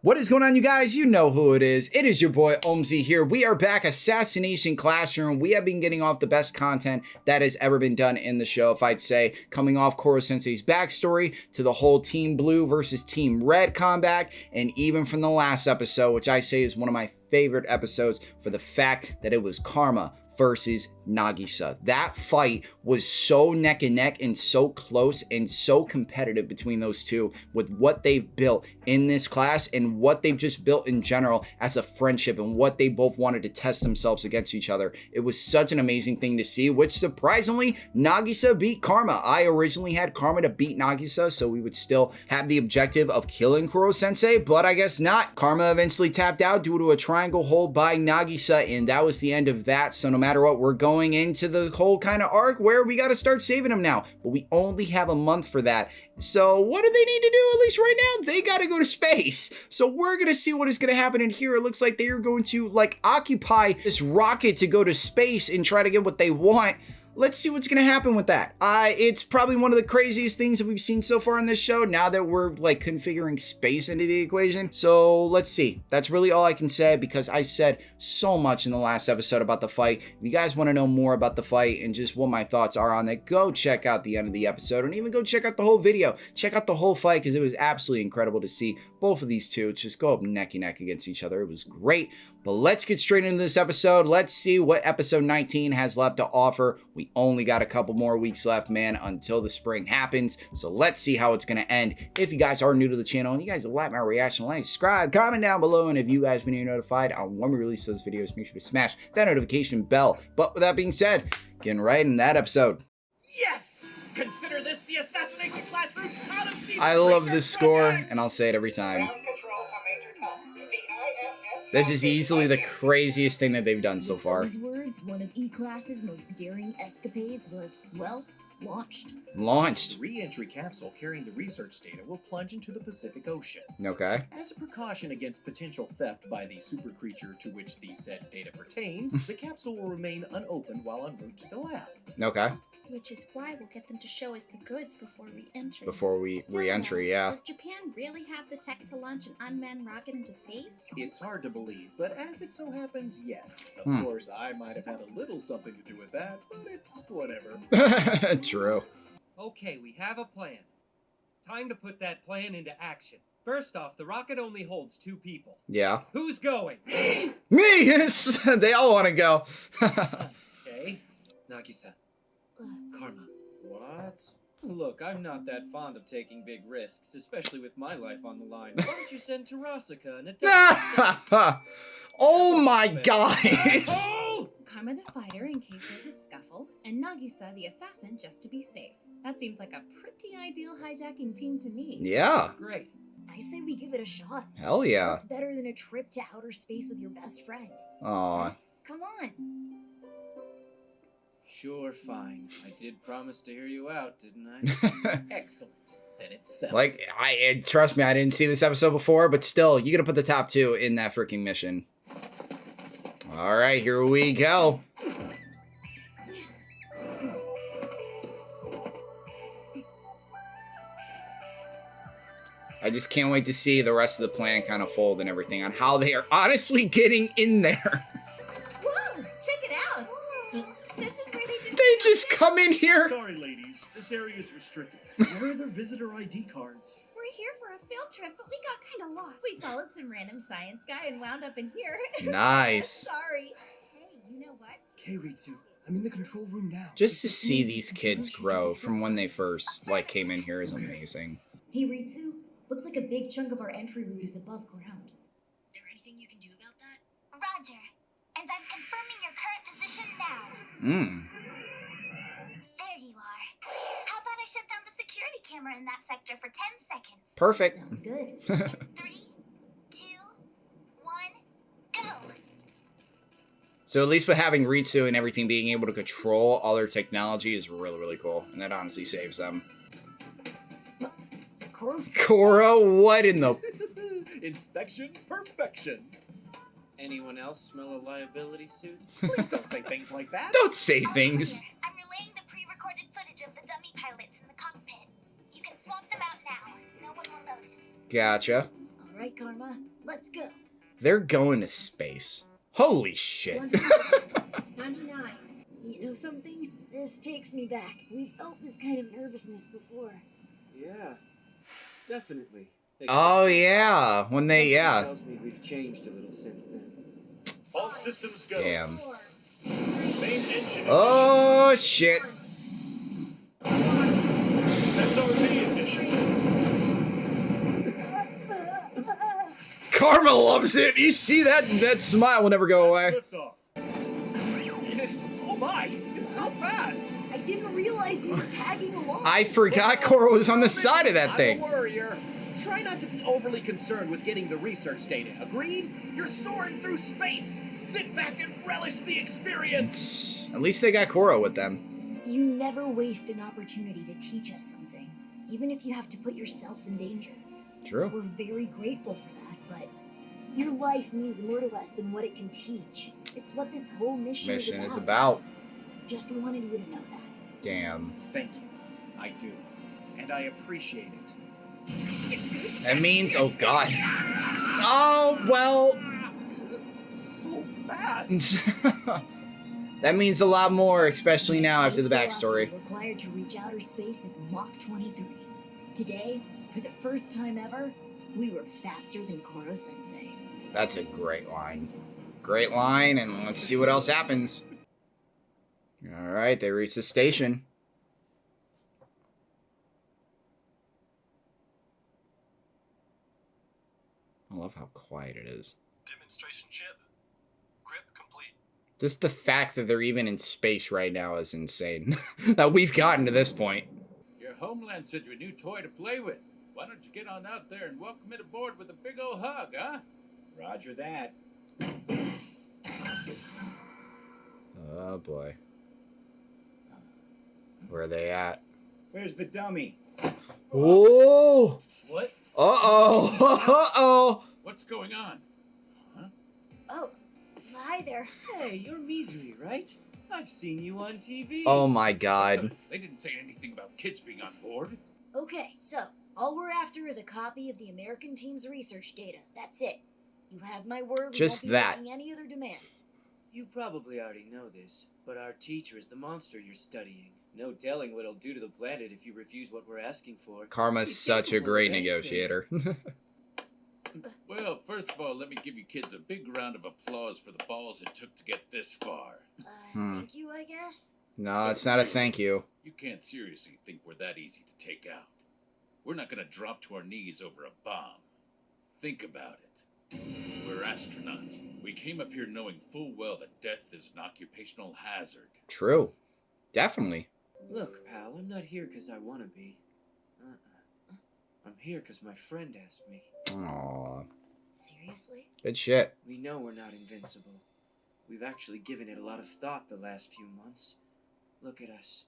What is going on, you guys? You know who it is. It is your boy Omzy here. We are back, Assassination Classroom. We have been getting off the best content that has ever been done in the show, if I'd say, coming off Koro Sensei's backstory to the whole Team Blue versus Team Red combat, and even from the last episode, which I say is one of my favorite episodes for the fact that it was Karma versus Nagisa. That fight was so neck and neck and so close and so competitive between those two with what they've built in this class and what they've just built in general as a friendship and what they both wanted to test themselves against each other. It was such an amazing thing to see, which surprisingly, Nagisa beat Karma. I originally had Karma to beat Nagisa, so we would still have the objective of killing Koro Sensei, but I guess not. Karma eventually tapped out due to a triangle hold by Nagisa, and that was the end of that. So no matter what, we're going into the whole kind of arc where we got to start saving him now, but we only have a month for that. So what do they need to do, at least right now? They got to go to space. So we're going to see what is going to happen in here. It looks like they are going to like occupy this rocket to go to space and try to get what they want. Let's see what's going to happen with that. It's probably one of the craziest things that we've seen so far in this show now that we're like configuring space into the equation. So let's see. That's really all I can say because I said so much in the last episode about the fight. If you guys want to know more about the fight and just what my thoughts are on it, go check out the end of the episode and even go check out the whole video. Check out the whole fight because it was absolutely incredible to see both of these two just go up neck and neck against each other. It was great. But let's get straight into this episode. Let's see what episode 19 has left to offer. We only got a couple more weeks left, man, until the spring happens. So let's see how it's going to end. If you guys are new to the channel and you guys like my reaction, like, subscribe, comment down below. And if you guys want to be notified on when we release those videos, make sure to smash that notification bell. But with that being said, getting right in that episode. Yes! Consider this the Assassination Classroom out of season. I love this score, and I'll say it every time. This is easily the craziest thing that they've done so far. Those words, one of E-Class's most daring escapades was, well, launched. Launched. The re-entry capsule carrying the research data will plunge into the Pacific Ocean. Okay. As a precaution against potential theft by the super creature to which the said data pertains, the capsule will remain unopened while en route to the lab. Okay. Which is why we'll get them to show us the goods before re-entry. Before we re-entry, yeah. Does Japan really have the tech to launch an unmanned rocket into space? It's hard to believe, but as it so happens, yes. Of course, I might have had a little something to do with that, but it's whatever. True. Okay, we have a plan. Time to put that plan into action. First off, the rocket only holds 2 people. Yeah. Who's going? Me! Yes! They all want to go. Okay. Nagisa. Karma. What? Look, I'm not that fond of taking big risks, especially with my life on the line. Why don't you send Tarasaka and a Oh my gosh! Karma the fighter in case there's a scuffle, and Nagisa the assassin just to be safe. That seems like a pretty ideal hijacking team to me. Yeah. Great. I say we give it a shot. Hell yeah. What's better than a trip to outer space with your best friend? Aw. Come on. Sure, fine. I did promise to hear you out, didn't I? Excellent. Then it's settled. Like, trust me, I didn't see this episode before, but still, you gotta put the top 2 in that freaking mission. All right, here we go. I just can't wait to see the rest of the plan kind of fold and everything on how they are honestly getting in there. Whoa! Check it out! This is where They just come in here. Sorry, ladies. This area is restricted. Where are their visitor ID cards? We're here for a field trip, but we got kind of lost. We followed some random science guy and wound up in here. Nice. Sorry. Hey, you know what? Okay, Ritsu. I'm in the control room now. Just to see these kids grow from when they first came in here is amazing. Hey, Ritsu. Looks like a big chunk of our entry route is above ground. There anything you can do about that? Roger. And I'm confirming your current position now. There you are. How about I shut down the security camera in that sector for 10 seconds? Perfect. Sounds good. 3, 2, 1, go! So at least with having Ritsu and everything being able to control all their technology is really, really cool. And that honestly saves them. Koro, what in the... Inspection perfection. Anyone else smell a liability suit? Please don't say things like that. Don't say things. I'm relaying the pre-recorded footage of the dummy pilots in the cockpit. You can swap them out now. No one will notice. Gotcha. All right, Karma. Let's go. They're going to space. Holy shit. 99. You know something? This takes me back. We felt this kind of nervousness before. Yeah, definitely. Oh, yeah. When they, yeah. Tells me we've changed a little since then. All systems go. Damn. Main engine Oh, shit. SRV ignition. Karma loves it. You see that? That smile will never go away. Lift off. Oh my! It's so fast. I didn't realize you were tagging along. I forgot Cora was on the side of that thing. I'm a worrier. Try not to be overly concerned with getting the research data. Agreed? You're soaring through space. Sit back and relish the experience. At least they got Cora with them. You never waste an opportunity to teach us something, even if you have to put yourself in danger. True. We're very grateful for that, but your life means more to us than what it can teach. It's what this whole mission Is about. Just wanted you to know that. Damn. Thank you. I do. And I appreciate it. That means, oh god. Oh, well. So fast. That means a lot more, especially now after the Escape backstory. velocity required to reach outer space is Mach 23. Today, for the first time ever, we were faster than Koro Sensei. That's a great line. Great line, and let's see what else happens. Alright, they reach the station. I love how quiet it is. Demonstration chip. Grip complete. Just the fact that they're even in space right now is insane. That we've gotten to this point. Your homeland sent you a new toy to play with. Why don't you get on out there and welcome it aboard with a big old hug, huh? Roger that. Oh boy. Where are they at? Where's the dummy? Whoa! What? Uh-oh! Uh-oh! What's going on? Oh, hi there. Hey, you're Misery, right? I've seen you on TV. Oh my god. They didn't say anything about kids being on board. Okay, so all we're after is a copy of the American team's research data. That's it. You have my word. Just we won't that. be making any other demands. You probably already know this, but our teacher is the monster you're studying. No telling what he'll do to the planet if you refuse what we're asking for. Karma's He's such a capable great of anything. negotiator. Well, first of all, let me give you kids a big round of applause for the balls it took to get this far. Thank you, I guess. No, it's not a thank you. You can't seriously think we're that easy to take out. We're not gonna drop to our knees over a bomb. Think about it. We're astronauts. We came up here knowing full well that death is an occupational hazard. True. Definitely. Look, pal, I'm not here because I want to be. I'm here because my friend asked me. Aww. Seriously? Good shit. We know we're not invincible. We've actually given it a lot of thought the last few months. Look at us.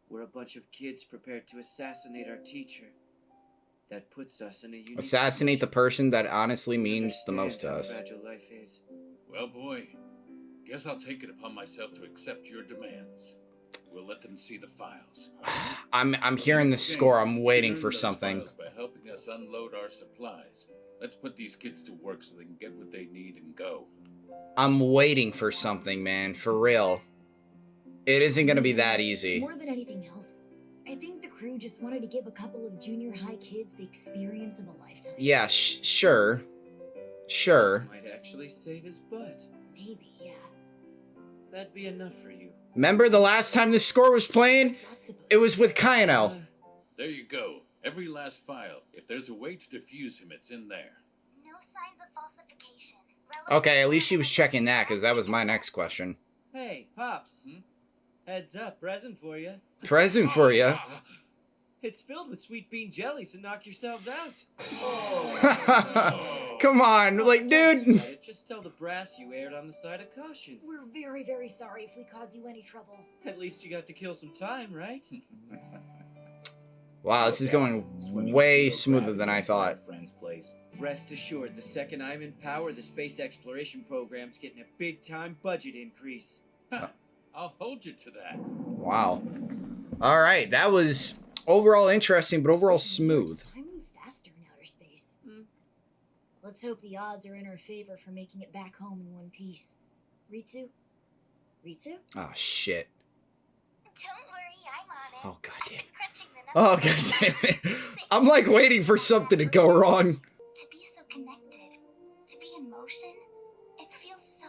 We're a bunch of kids prepared to assassinate our teacher. That puts us in a unique Assassinate the person that honestly We means the most to understand us. how fragile life is. Well, boy, guess I'll take it upon myself to accept your demands. We'll let them see the files. I'm hearing the score. I'm waiting Earn for those something. files by helping us unload our supplies. Let's put these kids to work so they can get what they need and go. I'm waiting for something, man. For real. It isn't gonna be that easy. More than anything else, I think the crew just wanted to give a couple of junior high kids the experience of a lifetime. Yeah, sure. Sure. This might actually save his butt. Maybe, yeah. That'd be enough for you. Remember the last time this score was playing? What's that supposed It was with Kaino. There you go. Every last file. If there's a way to defuse him, it's in there. No signs of falsification. Okay, at least she was checking that, because that was my next question. Hey, Pops. Heads up, present for you. Present for you. It's filled with sweet bean jelly, so knock yourselves out. Come on, like, Don't dude. sweat it, just tell the brass you aired on the side of caution. We're very, very sorry if we cause you any trouble. At least you got to kill some time, right? Wow, this is going Swimming way in zero smoother gravity than I is my thought. friend's place. Rest assured, the second I'm in power, the space exploration program's getting a big-time budget increase. I'll hold you to that. Wow. All right, that was overall interesting, but overall It's like the smooth. words time move faster in outer space. Let's hope the odds are in our favor for making it back home in one piece. Ritsu? Ritsu? Oh, shit. Don't worry, I'm on it. Oh, God I've damn been crunching the Oh, numbers. God damn it. I'm like waiting for something to go wrong. To be so connected, to be in motion, it feels so...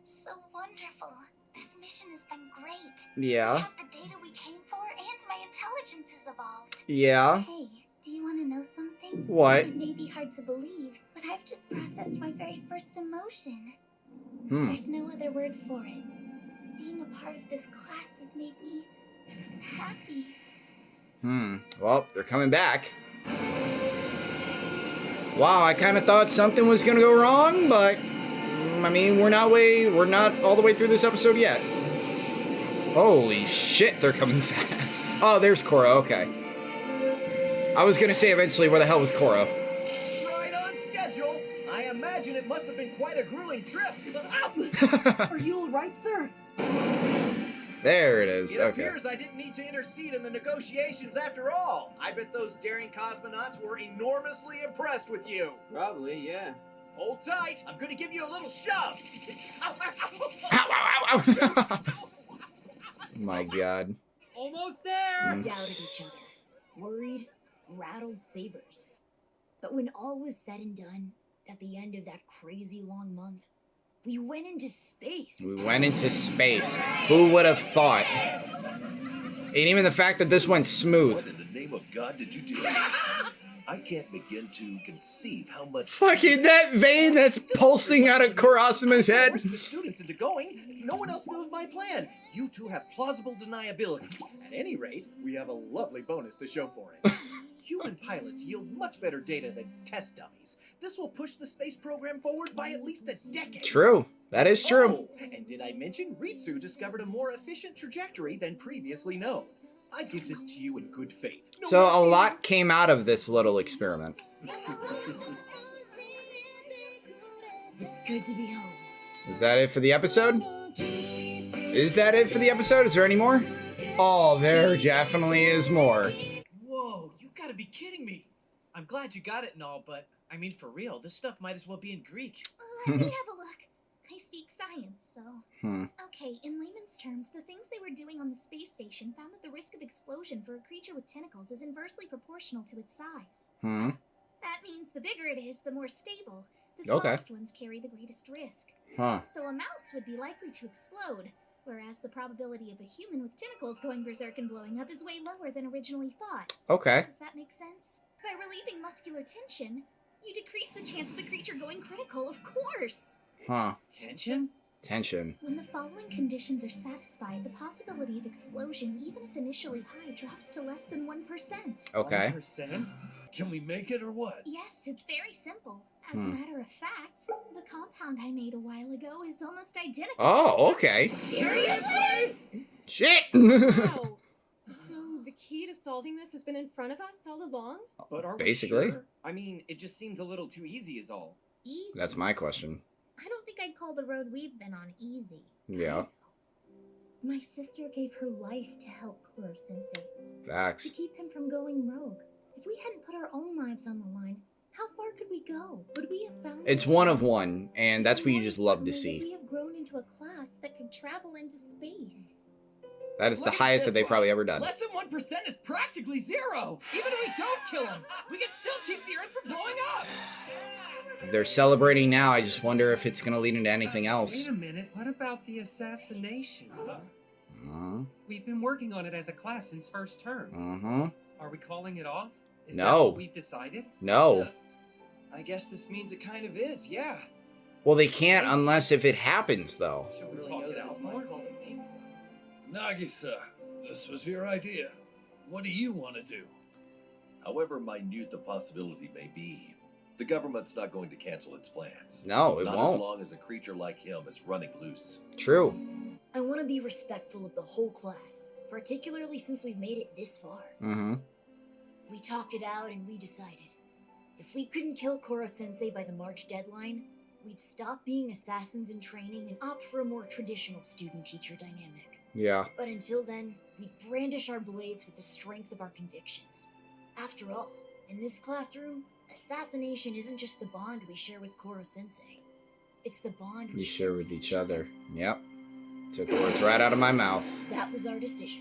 so wonderful. This mission has been great. We Yeah. have the data we came for, and my intelligence has evolved. Yeah. Hey, do you want to know something? What? It may be hard to believe, but I've just processed my very first emotion. Hmm. There's no other word for it. Being a part of this class has made me happy. Well, they're coming back. Wow, I kind of thought something was gonna go wrong, but I mean, we're not all the way through this episode yet. Holy shit, they're coming fast. Oh, there's Korra. Okay. I was gonna say eventually, where the hell was Korra? Right on schedule. I imagine it must have been quite a grueling trip. Are you alright, sir? There it is. It Okay. appears I didn't need to intercede in the negotiations after all. I bet those daring cosmonauts were enormously impressed with you. Probably, yeah. Hold tight. I'm going to give you a little shove. Ow, ow, ow, ow. My God. Almost there! Doubted each other. Worried, rattled sabers. But when all was said and done, at the end of that crazy long month, we went into space. We went into space. Who would have thought? And even the fact that this went smooth. What in the name of God did you do? I can't begin to conceive how much... Fucking that vein that's pulsing out of Kurasuma's head. Forced the students into going. No one else knew of my plan. You two have plausible deniability. At any rate, we have a lovely bonus to show for it. Human pilots yield much better data than test dummies. This will push the space program forward by at least a decade. True. That is true. Oh, and did I mention Ritsu discovered a more efficient trajectory than previously known? I give this to you in good faith. No So a more lot feelings. came out of this little experiment. It's good to be home. Is that it for the episode? Is that it for the episode? Is there any more? Oh, there definitely is more. Whoa, you gotta be kidding me. I'm glad you got it and all, but I mean, for real, this stuff might as well be in Greek. Let me have a look. I speak science, so... Hmm. Okay, in layman's terms, the things they were doing on the space station found that the risk of explosion for a creature with tentacles is inversely proportional to its size. Hmm. That means the bigger it is, the more stable. The Okay. smallest ones carry the greatest risk. Huh. So a mouse would be likely to explode, whereas the probability of a human with tentacles going berserk and blowing up is way lower than originally thought. Okay. Does that make sense? By relieving muscular tension, you decrease the chance of the creature going critical, of course! Huh. Tension? Tension. When the following conditions are satisfied, the possibility of explosion, even if initially high, drops to less than 1%. Okay. 1%? Can we make it or what? Yes, it's very simple. As a matter of fact, the compound I made a while ago is almost identical. Oh, okay. Seriously? Shit! Wow. So the key to solving this has been in front of us all along? But are Basically. we sure? I mean, it just seems a little too easy is all. Easy? That's my question. I don't think I'd call the road we've been on easy. Yeah. My sister gave her life to help Kuro-sensei, to Facts. keep him from going rogue. If we hadn't put our own lives on the line, how far could we go? Would we have found It's one of one, and that's what you just love to We see. have grown into a class that could travel into space. That is the Look at highest that this they've one. probably ever done. Less than 1% is practically zero. Even if we don't kill him, we can still keep the Earth from blowing up. They're celebrating now. I just wonder if it's going to lead into anything else. Wait a minute, what about the assassination? Uh-huh. We've been working on it as a class since first term. Uh-huh. Are we calling it off? Is that No. what we've decided? No. I guess this means it kind of is, yeah. Well, they can't unless if it happens, though. Should we Really talk know it that out it's more? my fault it came from. Nagisa, this was your idea. What do you want to do? However minute the possibility may be, the government's not going to cancel its plans. No, it not won't. as long as a creature like him is running loose. True. I want to be respectful of the whole class, particularly since we've made it this far. Mm-hmm. We talked it out and we decided. If we couldn't kill Koro-sensei by the March deadline, we'd stop being assassins in training and opt for a more traditional student-teacher dynamic. Yeah. But until then, we'd brandish our blades with the strength of our convictions. After all, in this classroom, Assassination isn't just the bond we share with Koro-sensei. It's the bond We share with each other. Yep. Took the words right out of my mouth. That was our decision.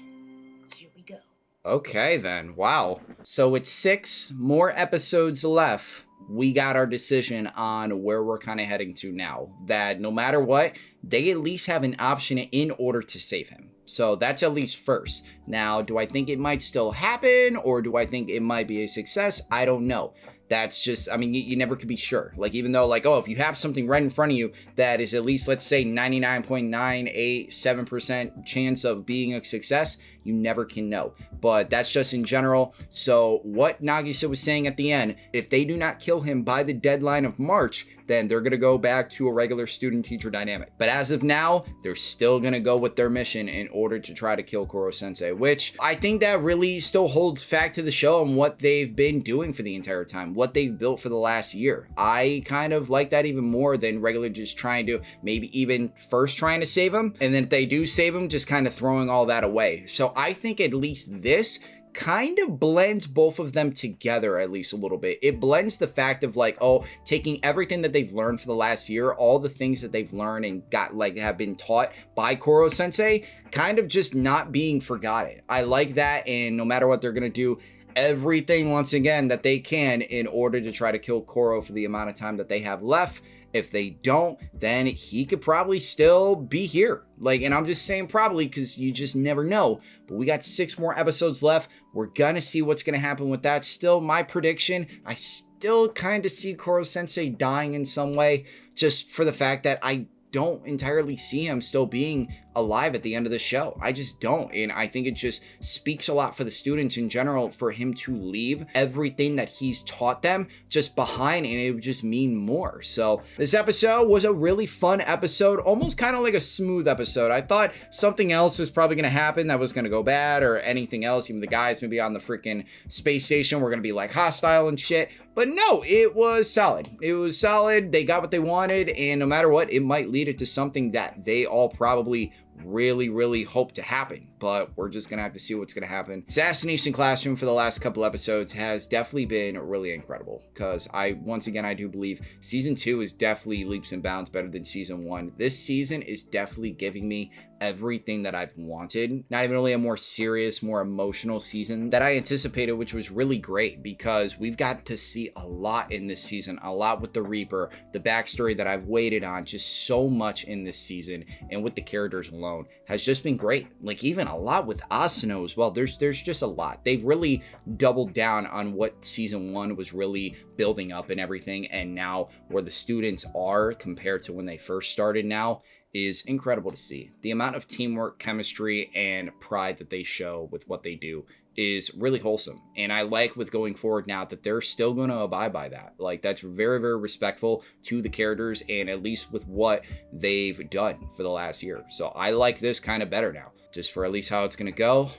Here we go. Okay, then. Wow. So with 6 more episodes left, we got our decision on where we're kind of heading to now. That no matter what, they at least have an option in order to save him. So that's at least first. Now, do I think it might still happen, or do I think it might be a success? I don't know. That's just, I mean, you never could be sure. Like, even though, like, oh, if you have something right in front of you that is at least, let's say, 99.987% chance of being a success, you never can know. But that's just in general. So what Nagisa was saying at the end, if they do not kill him by the deadline of March, then they're going to go back to a regular student-teacher dynamic. But as of now, they're still going to go with their mission in order to try to kill Koro-sensei, which I think that really still holds fact to the show and what they've been doing for the entire time, what they've built for the last year. I kind of like that even more than regular just trying to, maybe even first trying to save him, and then if they do save him, just kind of throwing all that away. So I think at least this kind of blends both of them together at least a little bit. It blends the fact of like, oh, taking everything that they've learned for the last year, all the things that they've learned and got like have been taught by Koro-sensei, kind of just not being forgotten. I like that, and no matter what, they're gonna do everything once again that they can in order to try to kill Koro for the amount of time that they have left. If they don't, then he could probably still be here. Like, and I'm just saying probably because you just never know. But we got 6 more episodes left. We're gonna see what's gonna happen with that. Still, my prediction, I still kind of see Koro-sensei dying in some way, just for the fact that I don't entirely see him still being alive at the end of the show. I just don't. And I think it just speaks a lot for the students in general for him to leave everything that he's taught them just behind, and it would just mean more. So this episode was a really fun episode, almost kind of like a smooth episode. I thought something else was probably going to happen that was going to go bad, or anything else. Even the guys maybe on the freaking space station were going to be like hostile and shit. But no, it was solid. It was solid. They got what they wanted, and no matter what, it might lead it to something that they all probably really hope to happen, but we're just gonna have to see what's gonna happen. Assassination Classroom for the last couple episodes has definitely been really incredible, because I do believe season 2 is definitely leaps and bounds better than season 1. This season is definitely giving me everything that I've wanted. Not even really a more serious, more emotional season that I anticipated, which was really great, because we've got to see a lot in this season, a lot with the Reaper, the backstory that I've waited on, just so much in this season, and with the characters alone has just been great. Like even a lot with Asano as well. There's just a lot. They've really doubled down on what season 1 was really building up and everything, and now where the students are compared to when they first started now is incredible to see. The amount of teamwork, chemistry, and pride that they show with what they do is really wholesome. And I like with going forward now that they're still going to abide by that. Like that's very respectful to the characters, and at least with what they've done for the last year. So I like this kind of better now. Just for at least how it's going to go,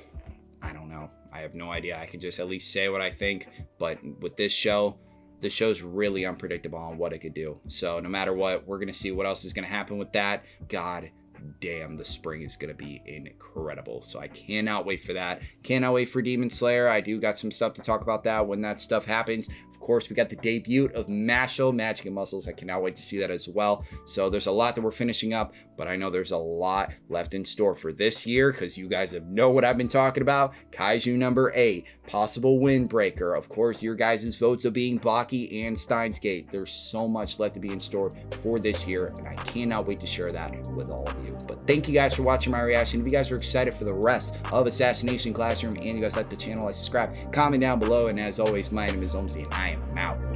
I don't know. I have no idea. I can just at least say what I think. But with this show, the show's really unpredictable on what it could do. So no matter what, we're going to see what else is going to happen with that. God damn, the spring is going to be incredible. So I cannot wait for that. Cannot wait for Demon Slayer. I do got some stuff to talk about that when that stuff happens. Of course, we got the debut of Mashle, Magic and Muscles. I cannot wait to see that as well. So there's a lot that we're finishing up, but I know there's a lot left in store for this year, because you guys know what I've been talking about. Kaiju number 8, possible windbreaker. Of course, your guys' votes of being Baki and Steins Gate. There's so much left to be in store for this year, and I cannot wait to share that with all of you. But thank you guys for watching my reaction. If you guys are excited for the rest of Assassination Classroom and you guys like the channel, like, subscribe, comment down below, and as always, my name is Omzy, and I am out.